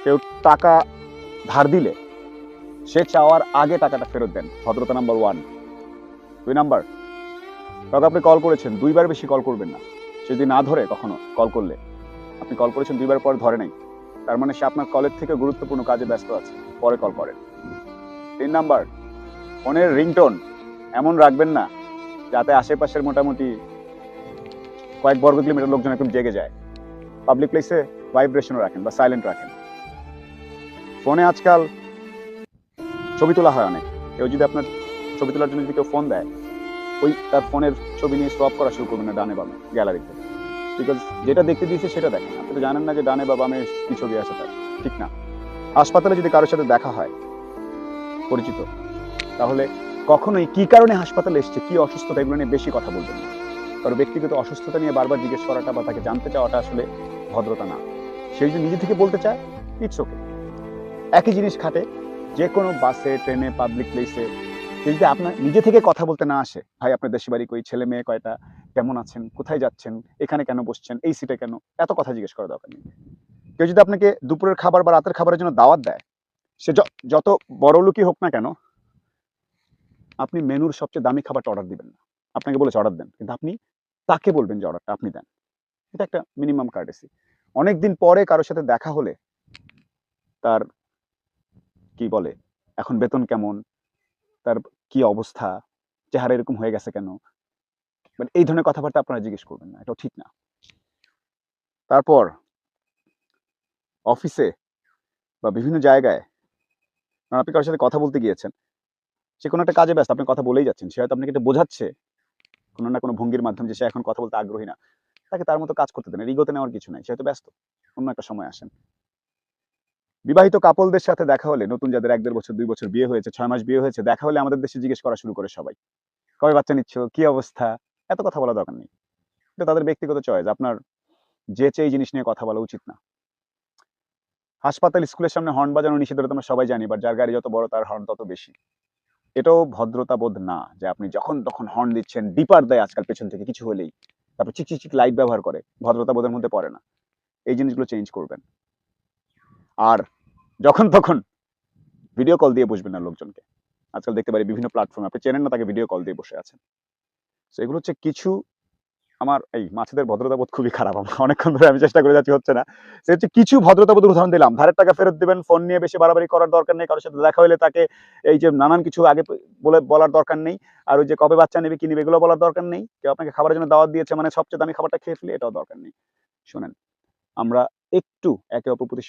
কেউ টাকা ধার দিলে সে চাওয়ার আগে টাকাটা ফেরত দেন, ভদ্রতা নাম্বার 1। 2 নাম্বার, কাউকে আপনি কল করেছেন, 2বার বেশি কল করবেন না। সে যদি না ধরে কখনো কল করলে, আপনি কল করেছেন 2বার পর ধরে নাই, তার মানে সে আপনার কলের থেকে গুরুত্বপূর্ণ কাজে ব্যস্ত আছে, পরে কল করেন। 3 নাম্বার, ফোনের রিংটোন এমন রাখবেন না যাতে আশেপাশের মোটামুটি কয়েক বর্গ কিলোমিটার লোকজন একদম জেগে যায়। পাবলিক প্লেসে ভাইব্রেশনও রাখেন বা সাইলেন্ট রাখেন। ফোনে আজকাল ছবি তোলা হয় অনেক, কেউ যদি আপনার ছবি তোলার জন্য যদি কেউ ফোন দেয়, ওই তার ফোনের ছবি নিয়ে সোয়াপ করা শুরু করবেন না ডানে বামে গ্যালারিতে, বিকজ যেটা দেখতে দিয়েছে সেটা দেখেন, আপনি তো জানেন না যে ডানে বা বামে কি ছবি আছে তার, ঠিক না? হাসপাতালে যদি কারোর সাথে দেখা হয় পরিচিত, তাহলে কখনোই কি কারণে হাসপাতালে এসছে, কি অসুস্থতা, এগুলো নিয়ে বেশি কথা বলবেন না। কারণ ব্যক্তিগত অসুস্থতা নিয়ে বারবার জিজ্ঞেস করাটা বা তাকে জানতে চাওয়াটা আসলে ভদ্রতা না। সে যদি নিজে থেকে বলতে চায়, ইটস ওকে। একই জিনিস খাটে যে কোনো বাসে, ট্রেনে, পাবলিক প্লেসে। যদি আপনার নিজে থেকে কথা বলতে না আসে, ভাই আপনার দেশে বাড়ি কই, ছেলে মেয়ে কয়টা, কেমন আছেন, কোথায় যাচ্ছেন, এখানে কেন বসছেন, এই সিটে কেন, এত কথা জিজ্ঞেস করার দরকার নেই। কেউ যদি আপনাকে দুপুরের খাবার বা রাতের খাবারের জন্য দাওয়াত দেয়, সে যত বড় লোকই হোক না কেন, আপনি মেনুর সবচেয়ে দামি খাবারটা অর্ডার দিবেন না। আপনাকে বলেছে অর্ডার দেন, কিন্তু আপনি তাকে বলবেন যে অর্ডারটা আপনি দেন। এটা একটা মিনিমাম কার্টেসি। অনেকদিন পরে কারোর সাথে দেখা হলে তার কি বলে, এখন বেতন কেমন, তার কি অবস্থা, চেহারা এরকম হয়ে গেছে কেন, মানে এই ধরনের কথাবার্তা আপনারা জিজ্ঞেস করবেন না, এটাও ঠিক না। তারপর অফিসে বা বিভিন্ন জায়গায় আপনি কারোর সাথে কথা বলতে গিয়েছেন, সে কোনো একটা কাজে ব্যস্ত, আপনি কথা বলেই যাচ্ছেন, সে হয়তো আপনাকে এটা বোঝাচ্ছে কোনো না কোনো ভঙ্গির মাধ্যমে যে সে এখন কথা বলতে আগ্রহী না, তাকে তার মতো কাজ করতে দেন, ইগোতে নেওয়ার কিছু নাই, সে হয়তো ব্যস্ত, অন্য একটা সময় আসেন। বিবাহিত কাপলদের সাথে দেখা হলে, নতুন যাদের 1-1.5 বছর 2 বছর বিয়ে হয়েছে, 6 মাস বিয়ে হয়েছে, দেখা হলে আমাদের দেশে জিজ্ঞেস করা শুরু করে সবাই, কবে বাচ্চা নিচ্ছ, কি অবস্থা, এত কথা বলা দরকার নেই। এটা তাদের ব্যক্তিগত চয়েস, আপনার যেচে এই জিনিস নিয়ে কথা বলা উচিত না। হাসপাতাল, স্কুলের সামনে হর্ন বাজানো নিষেধ, এটা আমরা সবাই জানি, বাট যার গাড়ি যত বড় তার হর্ন তত বেশি। এটাও ভদ্রতা বোধ না যে আপনি যখন তখন হর্ন দিচ্ছেন, ডিপার দেয় আজকাল পেছন থেকে কিছু হলেই, তারপর চিক চিক চিক লাইট ব্যবহার করে, ভদ্রতা বোধের মধ্যে পড়ে না। এই জিনিসগুলো চেঞ্জ করবেন। আর যখন তখন ভিডিও কল দিয়ে বসবেন না লোকজনকে। আজকাল দেখতে পারি বিভিন্ন প্ল্যাটফর্মে আপনি চেনেন না, তাকে ভিডিও কল দিয়ে বসে আছেন। তো এগুলো হচ্ছে কিছু, আমার এই মাছেদের ভদ্রতা বোধ খুবই খারাপ, আমার অনেকক্ষণ ধরে আমি চেষ্টা করে যাচ্ছি, হচ্ছে না। সে হচ্ছে কিছু ভদ্রতা বোধের উদাহরণ দিলাম। ধারের টাকা ফেরত দিবেন, ফোন নিয়ে বেশি বাড়াবাড়ি করার দরকার নেই, কারোর সাথে দেখা হলে তাকে এই যে নানান কিছু আগে বলার দরকার নেই। আর ওই যে কবে বাচ্চা নেবে, কি নেবে, এগুলো বলার দরকার নেই। কেউ আপনাকে খাবারের জন্য দাওয়াত দিয়েছে মানে সবচেয়ে দামি খাবারটা খেয়ে ফেলে, এটাও দরকার নেই। শোনেন, আমরা একটু একে অপর প্রতি